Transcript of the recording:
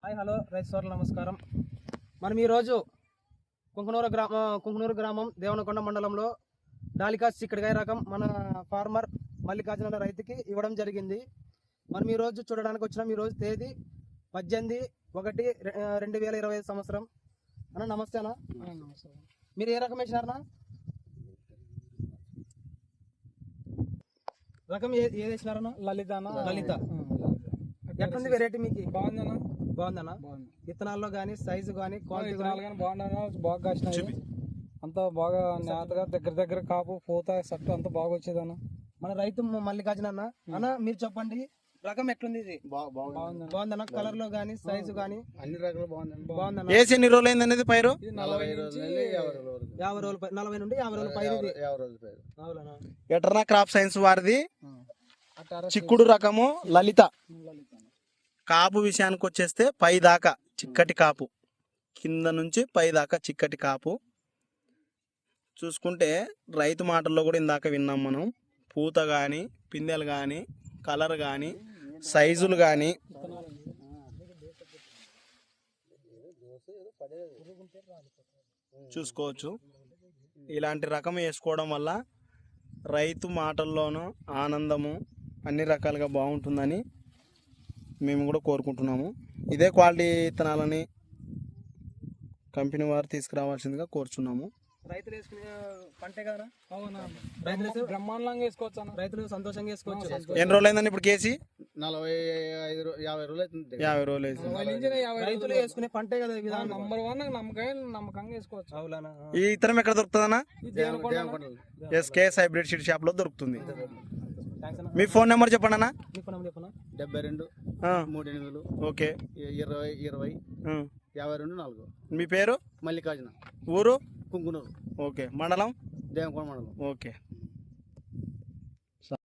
Hi hello రైతు సోదరులు నమస్కారం. మనం ఈరోజు కుంకునూరు గ్రామం దేవనకొండ మండలంలో డాలికా చిక్కడికాయ రకం మన ఫార్మర్ మల్లికార్జున రైతుకి ఇవ్వడం జరిగింది. మనం ఈరోజు చూడడానికి వచ్చినాం. ఈరోజు తేదీ 18/1/2025 సంవత్సరం. అన్న నమస్తే అన్న. మీరు ఏ రకం వేసినారన్నా? రకం ఏది వేసినారన్నా? లలిత. ఎట్లుంది వెరైటీ మీకు? బాగుందన్నా. బాగుంది. విత్తనాల్లో కానీ సైజు కానీ క్వాలిటీ బాగా కాసినాయి. అంతా బాగా నేతగా దగ్గర కాపు పూత సట్టు అంతా బాగా వచ్చేదన్న. మన రైతు మల్లికార్జున అన్న మీరు చెప్పండి, రకం ఎట్లుంది? ఇది బాగుందన్న. కలర్ లో గానీ సైజు గానీ అన్ని రకాలు బాగుందన్న. వేసి ఎన్ని రోజులు అయింది అనేది పైరు? 40 నుండి 50 రోజులు పైరు. ఎటర్నా క్రాప్ సైన్స్ వారిది చిక్కుడు రకము లలిత. కాపు విషయానికి వచ్చేస్తే పై దాకా చిక్కటి కాపు, కింద నుంచి పై దాకా చిక్కటి కాపు. చూసుకుంటే రైతు మాటల్లో కూడా ఇందాక విన్నాం మనం. పూత కానీ పిందెలు కానీ కలర్ కానీ సైజులు కానీ చూసుకోవచ్చు. ఇలాంటి రకం వేసుకోవడం వల్ల రైతు మాటల్లోనూ ఆనందము అన్ని రకాలుగా బాగుంటుందని మేము కూడా కోరుకుంటున్నాము. ఇదే క్వాలిటీ విత్తనాలని కంపెనీ వారు తీసుకురావాల్సిందిగా కోరుచున్నాము. రైతులు వేసుకునే పంటే కదా. రైతులు బ్రహ్మాండంగా వేసుకోవచ్చు అన్న. రైతులు సంతోషంగా వేసుకోవచ్చు. ఎన్ని రోజులు అయిందండి ఇప్పుడు కేసి? 45 50 రోజులు అవుతుంది. 50 రోజులు అయింది. రైతులు వేసుకునే పంటే కదా విధానం. నంబర్ 1 నమ్మకంగా వేసుకోవచ్చు. అవునా? ఈ ఇత్తనం ఎక్కడ దొరుకుతుందన్నా? ఎస్కేఎస్ హైబ్రిడ్ సీడ్ షాప్ లో దొరుకుతుంది. మీ ఫోన్ నెంబర్ చెప్పండి అన్న. 72 38 ఓకే 20 20 52 4. మీ పేరు? మల్లికార్జున. ఊరు? కుంకునూరు. ఓకే. మండలం? దేవనకొండ మండలం. ఓకే.